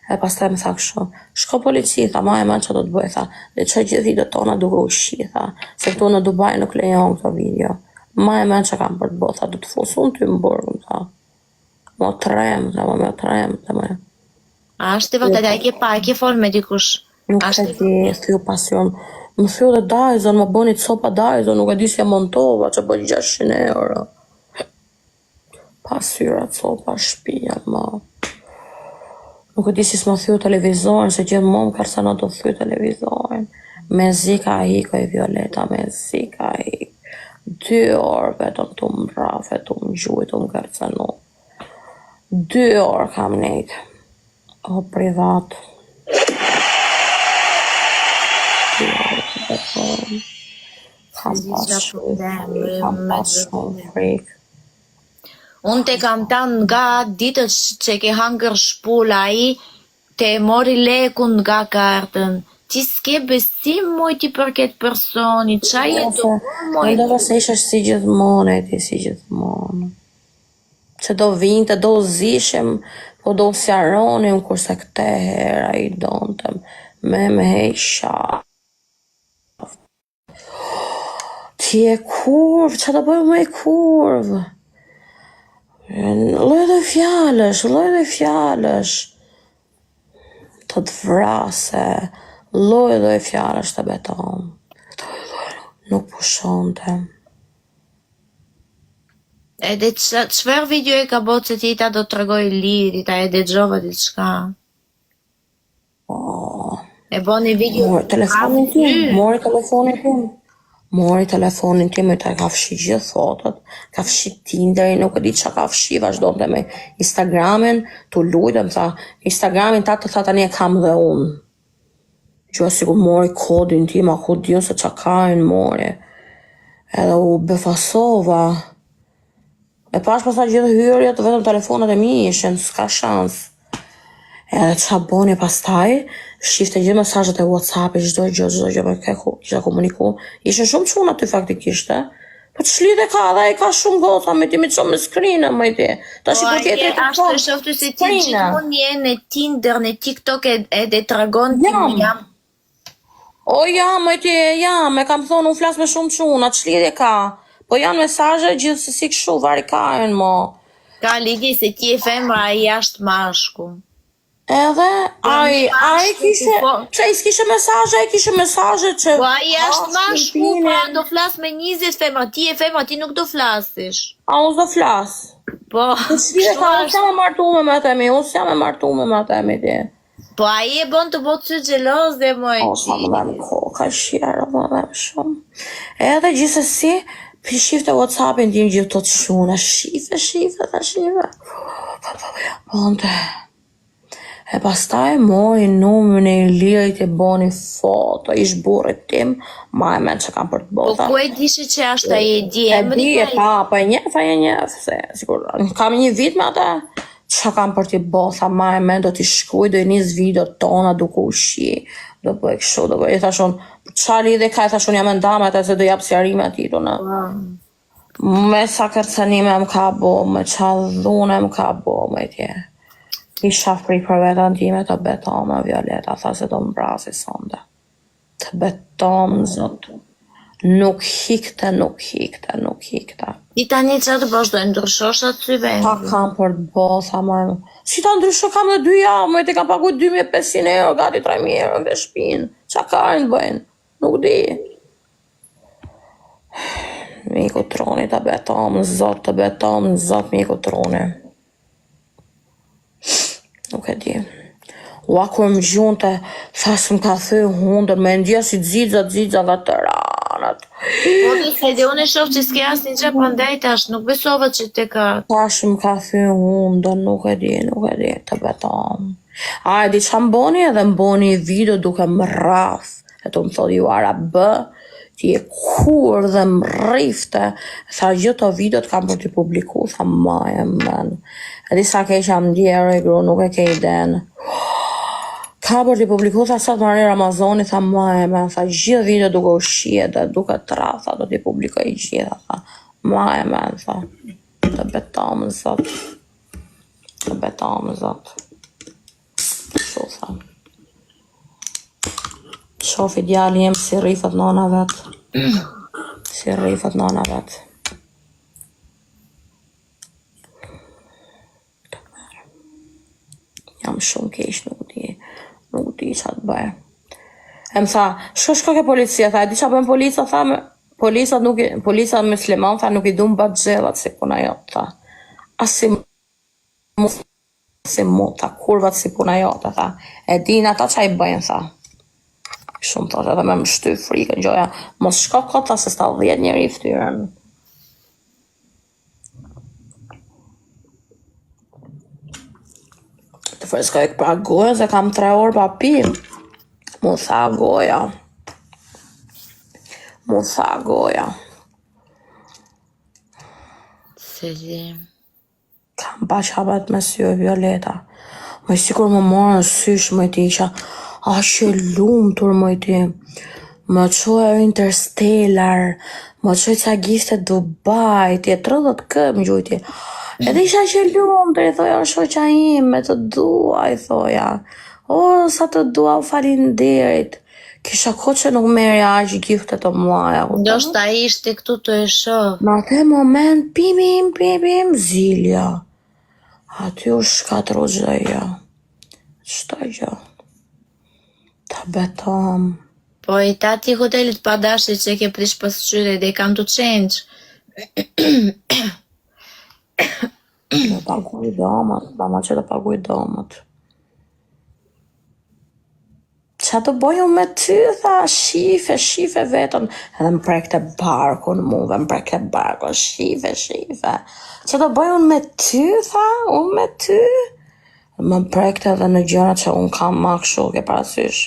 E pastaj më tha kështu, shko polici, tha, ma e men që do të bëj, tha, dhe që gjithë videot tona duke ushi, tha, se këtu në Dubai nuk lejon këto video. Ma e men që kam për të bëj, tha, du të fusë unë ty më burgë, tha. Më trem, tha, më trem, tha, më. A është të vërtet, a e ke folë me dikush? Nuk e di, thyu pasion. Më thyu dhe Dyson, më bëni copa Dyson, nuk e di si e montova, që bëni 600 euro. Pasyra copa shpia, ma. Nuk e di si s'ma thyu televizorin, se gjithë më kërsa në do thyu televizorin. Me zika i koj Violeta, me zika i. 2 orë vetëm të më brafe, të më gjujt, të më kërcenu. 2 orë kam nejtë. O privat. Kam pas shumë frikë. Unë te kam tanë nga ditët që ke hangër shpula i, te mori lekun nga kartën. Ti s'ke besim mojti për këtë personi, qa jetu mojti? Ndova se ishe si gjithmonë, e ti si gjithmonë. Që do vinte, do zishem, po do sjaronim, kurse këte hera i dontem, me hej shaf. Ti e kurv, që do bëjmë me kurv? Loj dhe fjallësh. Të të vrase, loj dhe fjallësh të beton. Nuk pushonte. Edhe qëfar video e ka botë që ti ta do të regoj liri, ta e dëgjova diçka? E bo një video... Mori telefonin tim, e ta ka fshi gjithë fotot, ka fshi Tinderi, nuk e di që ka fshi, vazhdo të me Instagramin, të lujtëm, tha, Instagramin ta të tha tani e kam dhe unë. Gjua si ku mori kodin tim, a ku dio se që kajnë mori. Edhe u befasova. E pash pasa gjithë hyrjet, vetëm telefonat e mi ishen, s'ka shans. Edhe qa boni pastaj, shifte gjithë mesazhet e WhatsApp-i, çdo gjë me kisha komuniku. Ishin shumë çuna aty faktikisht, po ç'lidhe ka dhe ai ka shumë gota me ti me çon me screen-a më ti. Tash po tjetër të ashtu e shoftë se ti gjithmonë je në Tinder, në TikTok edhe tregon ti jam. O jam, e kam thonë unë flas me shumë çuna, ç'lidhe ka? Po janë mesazhe gjithsesi kështu varikajnë mo. Ka lidhje se ti e femra ai jashtë mashku. Edhe, ai kishe, pse s'kishe mesazhe që... Po ai jashtë mashku, pra do flas me 20 femra, ti e femra, ti nuk do flasish. A unë do flas? Po, unë s'jam e martume me temi, ti. Po ai e bon të botë që gjeloz dhe moj. O, sa më dhem koka shjera, më dhem shumë. Edhe gjithsesi, shifte WhatsApp-in tim gjithë të shuna, shife. Ponte. E pastaj mori numrin e Ilirit e boni foto, ish burrit tim, ma e men që kam për të bota. Po ku e dishe që ashtë a e di e di e pa, e njef, se sigur, kam një vit me ata, që kam për t'i bota, ma e men do t'i shkuj, do i njës video tona duke ushi, do bëj kështu, do bëj, i thashun, qa lidhe ka, i thashun jam e ndama, se do jap sjarime atitu, në. Me sa kërcenime më ka bo, me qa dhune më ka bo, me tje. Isha fri për vetën time të beton me Violeta, tha se do më brasi sonde. Të beton, zotë. Nuk hikte. Ti tani që të bësh do e ndryshosh atë sy vendin? Ta kam për të bo, tha marë. Si ta ndrysho kam dhe 2 javë, me ti kam pagu 2500 euro, gati 3000 euro në shpinë. Qa ka në bëjnë? Nuk di. Miku troni të beton, zotë, miku troni. Nuk e di. Ua kur më gjunte, thasë më ka thëj hundër, me ndja si dzidza nga të ranat. Po të se dhe unë e shofë që s'ke asë një gjë përndaj tash, nuk besova që te ka. Thasë më ka thëj hundër, nuk e di, të beton. A e di që më boni edhe më boni video duke më raf. E të më thodi ju arabë, ti e kur dhe më rifte. Tha gjithë të videot kam për t'i publiku, tha maje men. E disa keqa më djerë e gru, nuk e ke i den. Ka për t'i publiku, tha sot marrë Ramazoni, tha maje men. Tha gjithë video duke u shie dhe duke të ra, tha do t'i publikoj gjitha. Tha maje men, tha. Të betam zot. shofi djali jem si rrifat nona vet. Si rrifat nona vet. Jam shumë keq, nuk di qa të bëj. E më tha, shko ke policia, tha, e di qa bën polica, tha, polica musliman, tha, nuk i du mbat gjellat si puna jote, tha. Asi mu, tha, kurvat si puna jote, tha. E din ata qa i bëjnë, tha. Shumë thoshe edhe me më shty frikën gjoja, mos shko kota se sta 10 njeri i ftyrën. Të freskoj pra goja se kam 3 orë pa pi. Mu tha goja. Se di. Kam pa qabat me sy e Violeta. Me sikur më morën sysh më ti isha ashe lumtur më ti. Më qoja Interstellar, më qoj ca gifte Dubai, ti e 30 këm gjujti. Edhe isha që lumtur, i thoja shoqa ime, të dua, i thoja. O, sa të dua, u falinderit. Kisha ko që nuk merja aq gifte të mlaja. Ndoshta ishte këtu të e shoh. Në atë moment, pim, zilja. Aty u shkatru gjëja. Qëta gjë? Ta betam. Po i tati hotelit pa dashi që ke prish pasqyre dhe kam të change. Dhe paguj damat, dama që të paguj damat. Qa të boju me ty, tha, shife vetën. Edhe më prekte barkun, muve më prekte barkun, shife. Qa të boju me ty, tha, unë me ty. Më prekte edhe në gjëra që unë kam ma këshu, ke parasysh.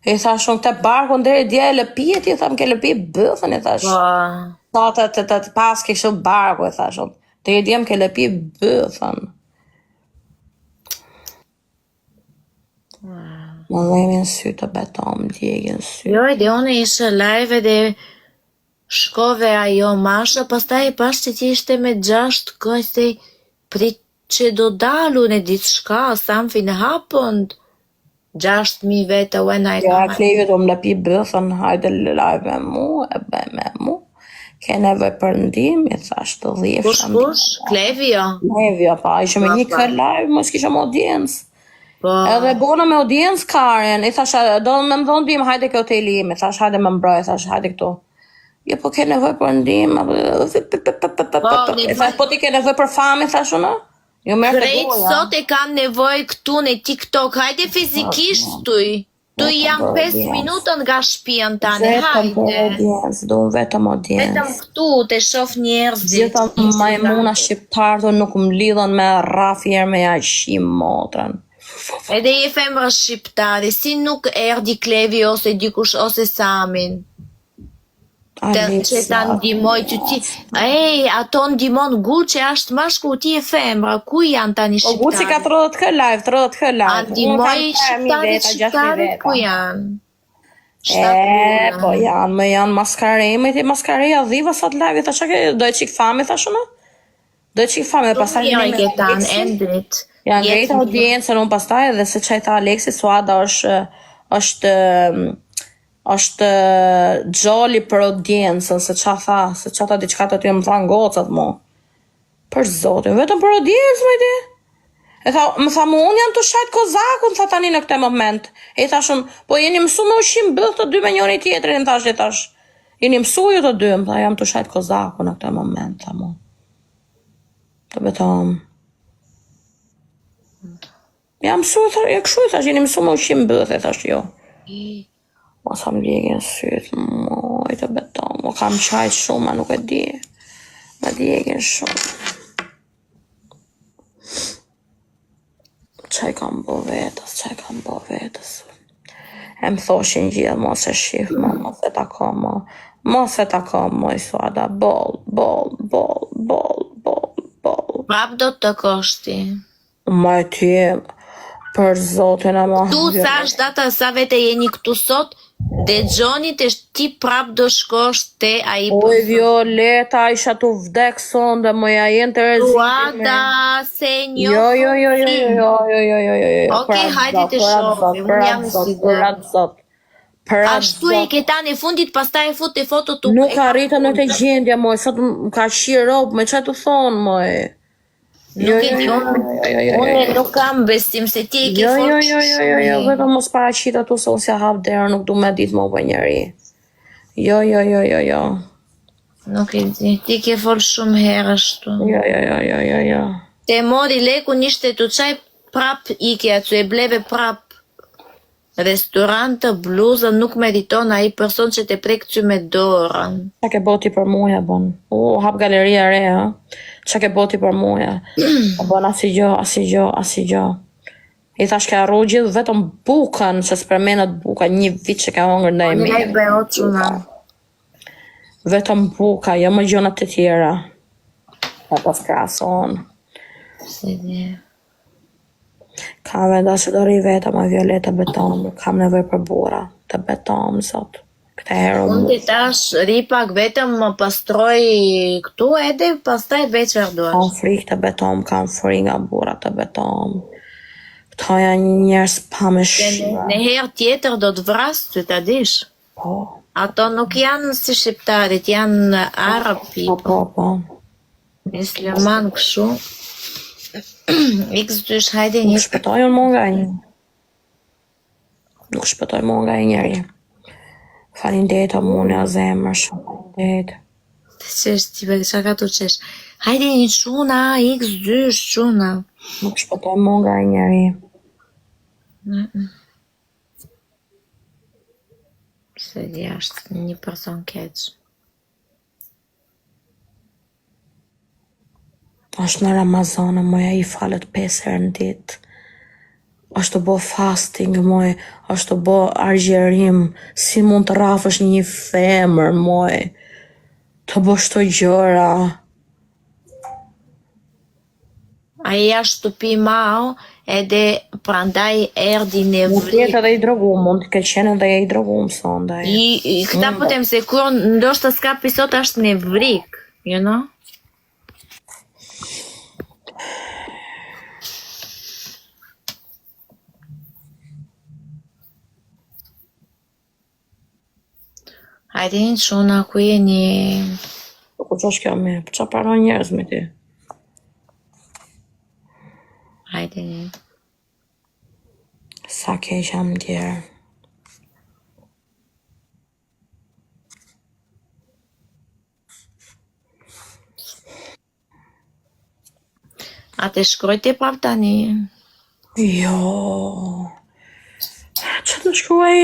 I thash unë të barkun deri dje e lëpijet, i tham ke lëpij bëthën, i thash. Sa të pas ke kështu barku, i thash unë. Deri dje më ke lëpij bëthën. Më dhejmë në sy të betom, djegën sy. Jo, dhe une ishe live dhe shkove ajo masha, pastaj e pas që ti ishte me 6 këste prit që do dalu në ditë shka, something happened. 6.000 vete when I Ja, Klevi do më lëpi bëthën, hajde live me mu, e bëj me mu. Ke nevoj për ndim, i thash të dhjefë. Kush? Klevi, jo? Klevi, pa, ishe me një kër live, mos kishëm audiencë. Po, Edhe bona me audiencë Karen, i thash, do me më dhonë dim, hajde ke hoteli imi, thash, hajde me mbroj, thash, hajde këtu. Jo, po ke nevoj për ndim, i thash, po ti ke nevoj për fami, thash unë? Jo, merë të krejt goja. sot e kanë nevoj këtu në TikTok, hajde fizikisht tuj. Tu jam 5 minutën nga shpian tani, Vetëm për hajde. audiencë, do vetëm audiencë. Vetëm këtu të shof njerëzit. Gjitha majmuna shqiptarë nuk më lidhën me rafjer me jashim motrën. Edhe je femra shqiptare, si nuk erdi Klevi ose dikush ose Samin. Që ta ndimoj që ti, ato ndimon Guçi ashtë mashku, ti e femra, ku janë tani Po Guçi ka shqiptare? 30 kë live, 30 kë live. A ndimoj shqiptare, ku janë? Po janë maskaremit, i maskareja dhiva sot live, ta që do e qik fami, tha shumë? Do e qik fami, dhe pasaj Mirë e ketan, endrit. Ja ngrejt audiencën, unë pastaj dhe se qajta Aleksi Suada është gjoli për audiencën, se qa tha, se qa ta diqka të ty më tha ngocat mu. Për zotin, vetëm për audiencë, më di. E tha, më tha mu, unë jam të shajt kozakun, tha tani në këte moment. E i thashun, po jeni mësu me ushim bëth të dy me njëri tjetërin, thash. Jeni mësu ju të dy, më tha, jam të shajt kozakun në këte moment, tha mu. Të betom. Jam mësu, e këshu, i thash, jeni mësu me ushim bëth, e thash jo. Ma sa më djegin sytë, moj të beton, më kam qajt shumë, ma nuk e di. Ma djegin shumë. Qaj kam bo vetës. E më thoshin gjithë, mos e shif, mos e tako, mos e tako, moj Suada, bol. Prap do të koshti. Ma e ty, për zotin e ma. Tu thash data sa vete jeni këtu sot, dhe Gjonit e ti prap do shkosh te a i Oj, Violeta, isha tu vdek sonde, moja jenë të rezitime. Suada, senjor. Jo. Okej, hajde të shohim, unë jam sigur. Ashtu e ke tani fundit, pastaj e fut e foto tu. Nuk arritëm në të gjendja, moj, sot më ka shirë rob, me që të thonë, moj. Nuk e di, unë nuk kam besim se ti e ke fort. Jo, vetëm mos paraqit atu se unë si hap derë, nuk du me ditë më për njeri. Jo. Nuk e di, ti ke fort shumë herë ashtu. Jo. Te mori lekun ishte tu qaj prap ike aty, e bleve prap. Restorante, bluza, nuk meriton ai person që te prek ty me dorën. Qa ke boti për muja, bon. Hap galeria re, ha. Qa ke boti për muja. Bon, asi gjo. I thash ke arru gjithë vetëm bukën, se s'përmenat buka, një vit që ka hongër ndaj me. Një bëho quna. Vetëm buka, jo më gjonat të tjera. E pas krason. Se di. Kam vendosur vetëm me Violeta beton, kam nevojë për burra të beton sot. Këtë herë Unë të tash ri pak vetëm më pastroj këtu edhe pastaj veç verduar. Kam frikë të beton, kam frikë nga burra të beton. Këto janë njerëz pa me shira. Në herë tjetër do të vras ty ta dish. Po. Ato nuk janë si shqiptarit, janë arabi. Po. Musliman kështu. X2 hajde një. Nuk shpëtoj unë më nga një njeri. Falinderit o mune o zemër, shumë falinderit. Të qesh, ti be që ka të qesh. Hajde një quna, X2 quna. Nuk shpëtoj më nga një njeri. Se di ashtë një person keq. Ashtë në Ramazanë, moja i falet 5 herë në ditë. Ashtë të bo fasting, moj. Ashtë të bo argjerim. Si mund të rafësh një femër, moj. Të bo shto gjëra. Aja shtëpi mau, edhe prandaj erdi në Mund vrik. tjetë edhe i drogum, mund të ke qenë edhe i drogum sonda. Këta po them se kur ndoshta s'ka pisot është në vrik, you know? Hajde një quna, ku jeni? Po ku qosh kjo me? Po qa paron njerëz me ti? Hajde një. Sa keq jam djerë. A te shkroj ti prap tani? Jo. Që të shkruaj,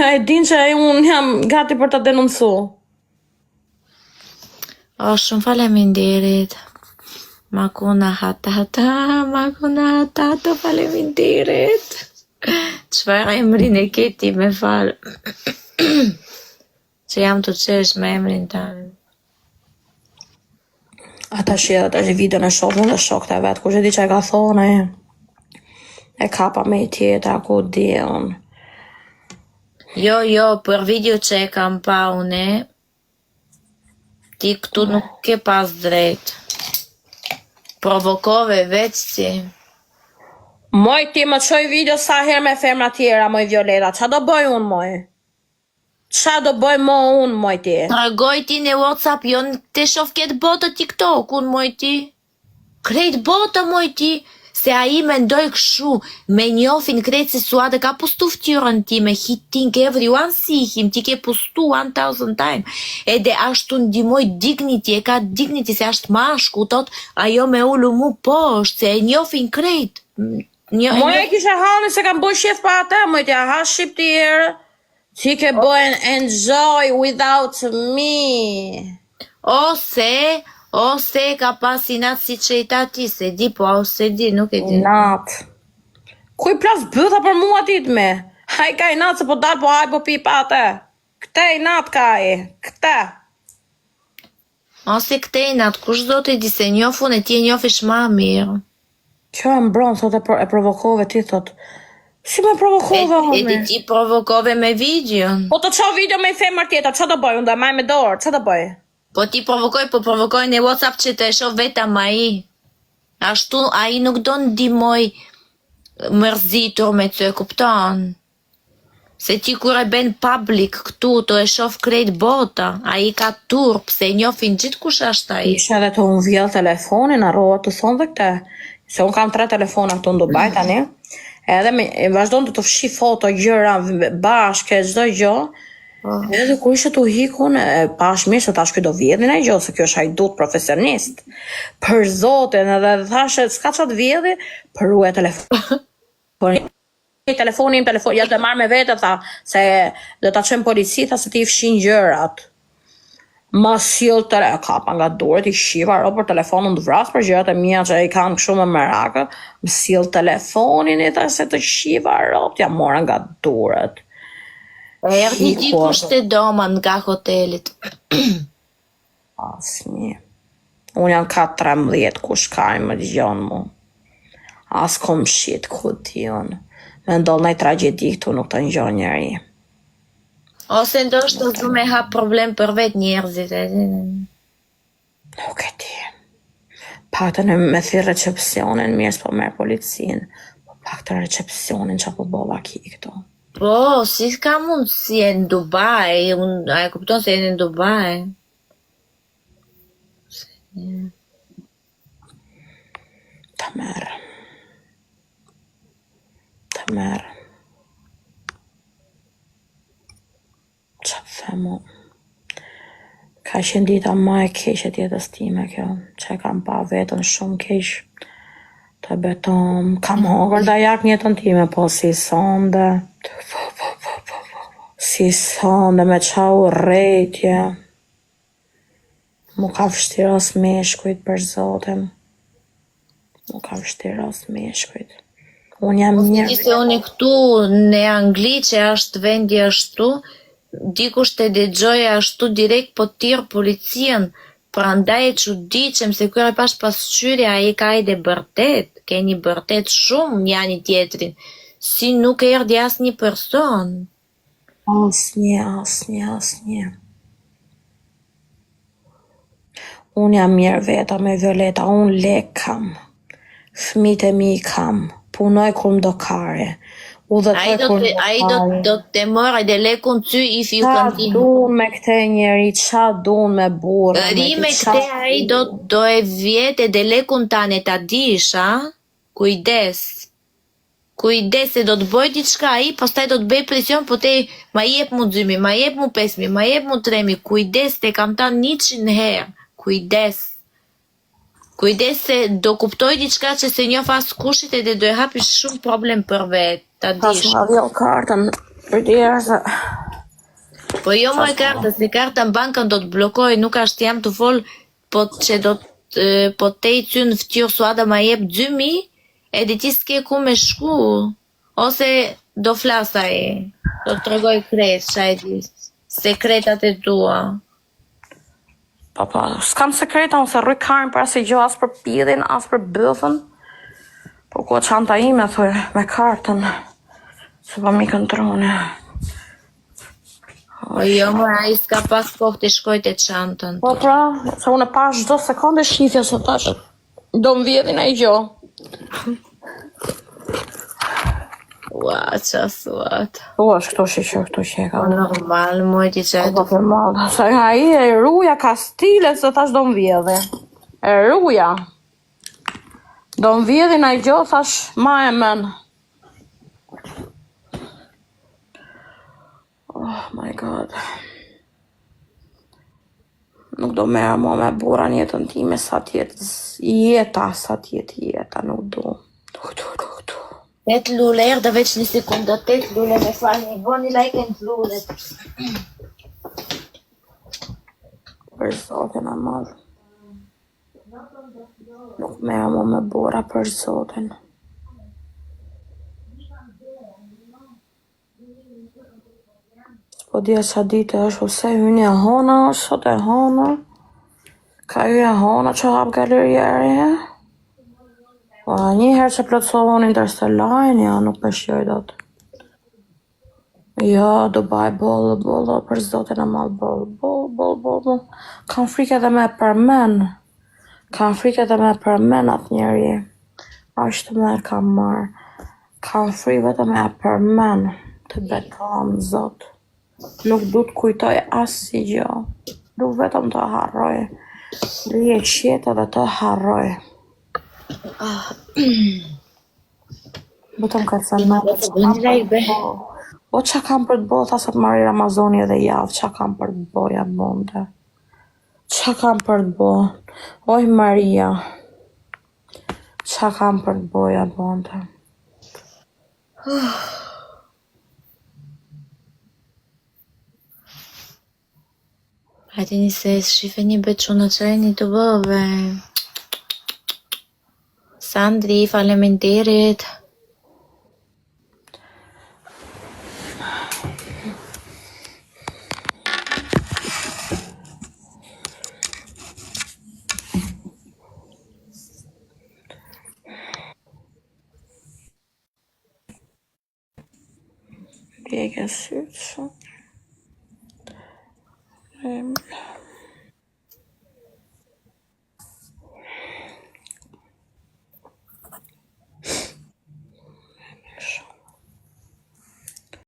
e din që unë jam gati për të denoncu. O, shumë faleminderit. Makuna hatata, faleminderit. Çfarë emrin e keti me fal? Që jam të qesh me emrin tanë. Ata shi video në shokën dhe shokët e vetë, ku që di që e ka thonë e kapa me i tjetra, ku di unë. Jo, për video që e kam pa une, ti këtu nuk ke pas drejt. Provokove veç ti. Moj ti më qoj video sa her me femra tjera, moj Violeta, qa do bëj unë, moj? Qa do bëj mo unë, moj ti? Tregoj ti në WhatsApp, jo në të shof ketë botë TikTok, unë moj ti. Krejt botë, moj ti. Se a i me ndoj këshu, me njofin krejt se suade ka pustu ftyrën ti, me hitting everyone si him, ti ke pustu 1000 time. Edhe ashtu ndimoj dignity, e ka dignity se ashtë mashku, tot, ajo me ullu mu poshtë, se e njofin krejt. Moj e kishe halni se kam bëj shef pa ata, moj ti a ha shqip tjerë. Ti ke bëjnë enjoy without me. Ose ka pas inat si që i tati, se di po, ose di, nuk e di. Inat. Kuj plas bëtha për mua dit me? Haj ka inat se po dal po haj po pi pa atë. Këte inat ka e, këte. Ose këte inat, kush do të di se njofun e ti e njofish ma mirë. Kjo e mbron, thot e provokove ti, thot. Si me provokove, home? Edhe ti provokove me videon. Po të qo video me i femër tjetër, që do bëj, unë do maj me dorë, që do bëj? Po ti provokoj në WhatsApp që të e shoh vetëm a i. Ashtu a i nuk do ndimoj mërzitur me të, kupton? Se ti kur e ben public këtu, to e shof krejt bota, a i ka turp, se njofin gjithë kush është ai. Isha edhe të unë vjell telefonin, arrova të thonë dhe këte. Se unë kam 3 telefona këtu në Dubai tani. Edhe vazhdon të fshi foto, gjëra, bashke, çdo gjë. Edhe kur ishte të hikun, pash mirë se tash ky do vjedhin ai gjë, se kjo është hajdut profesionist. Për zotin, edhe thashe, s'ka çat vjedhi, për ruaj telefoni im, ja të marrë me vete, tha, se do ta çojmë polici, tha se ti fshin gjërat. Ma sill të kapa nga duret, i shiva ro për telefonin të vras për gjërat e mia që i kanë kështu me merakë, më sill telefonin e tha se të shiva ro, t'ja mora nga duret. Erdhi dikush te doma nga hotelit. Asnjë. Unë jam ka 13, kush ka i më dëgjon mu. As kom shit ku diun. Me ndoll nëj tragjedi këtu nuk të ngjon njeri. Ose ndoshta du me hap problem për vet njerëzit. Nuk e di. Paktën me thirr recepsionin, mirë s'po merr policin. Po paktën recepsionin që po bolla ki këtu. Po, si ka mundësi e në Dubai, a e kupton se e në Dubai. Të merë. Që të themu? Ka qenë dita ma e keq e tjetës time kjo, që e kam pa vetën shumë keq. Të beton, kam hongër da jak njëtën time, po si sonde. Si sonde me qa u rejtje. Mu ka vështirë as meshkujt për zotin. Unë jam mirë. Se unë këtu në Angli që është vendi ashtu, dikush të dëgjoj ashtu direkt po tirë policien, prandaj e çuditshëm se kërë pash pasqyrja ai ka ide bërtet, keni bërtet shumë njani tjetrin, si nuk erdhi asnjë person. Asnjë. Unë jam mirë veta me Violeta, unë lek kam, fëmijët e mi kam, punoj kur më do kare. Ai do të morë dhe lekun ty if ju Qa continue. dun me këte njeri, qa dun me burë. Me këte ai do e vjetë dhe lekun tane ta dish, a? Kujdes se do të bëj diçka ai, pastaj do të bëj presion, po te ma jep mu 2.000, ma jep mu 5.000, ma jep mu 3.000, kujdes te kam ta 100 herë, kujdes se do kuptoj diçka që se njoh as kushit e do e hapi shumë problem për vetë, ta dish. Tash nga dhjo kartën, për djerë se... Po jo më e karta, se karta në bankën do të blokoj, nuk ashtë jam të folë, po që do të, po te i ty në ftyrë suada ma jep 2.000, edhe ti s'ke ku me shku, ose do flasa e, do të tregoj kret, shajdi, sekretat e tua. Pa, s'kam sekreta, unë se rrëj karën për asë i gjo, asë për pidhin, asë për bëthën. Po ku çanta ime, thuj, me kartën, se pa mi këndrone. Po jo më, a i s'ka pas kohë të shkoj të çantën. Po pra, se unë e pash çdo sekonde shifja se tash do më vjedhin ai gjo. Ua, qa suat. Po, është këto shqyqo, këto që e ka. Normal, mojti që e Po normal, se ai e ruja ka stile se tash do më vjedhi. E ruja. Do më vjedhin ai gjo, thash ma e men. Oh my god. Nuk do merë mua me bura njëtën time sa tjetë jeta, nuk do. Tet lule, erdë veç një sekundë, tet lule me falni, boni like në lullet. Për zotin a madhë. Nuk merë mua me bura për zotin. Po dhja qa dite është, ose hynë e hona, sot e hona. Ka hynë e hona që hap galerierje. Po njëherë që plotësohon Interstellarin, ja, nuk me shjoj dot. Ja, Dubai, bollë, për zotin e malë, bollë. Kam frikë edhe me përmen. Atë njeri. Ashtë merë kam marë. Kam frikë vetë me përmen. Të beton, zot. Nuk du të kujtoj asë gjë. Du vetëm të harroj. Rije qeta dhe të harroj. Vetëm ka të në o qa kam për të bo, thasët Mari Ramazoni edhe javë, qa kam për të bo, ja bonde. Qa kam për të bo? Oj Maria, qa kam për të bo, ja bonde. Hajde një se shife një bequ në qeni të bëve. Sandri, faleminderit. Djegë sytë shumë.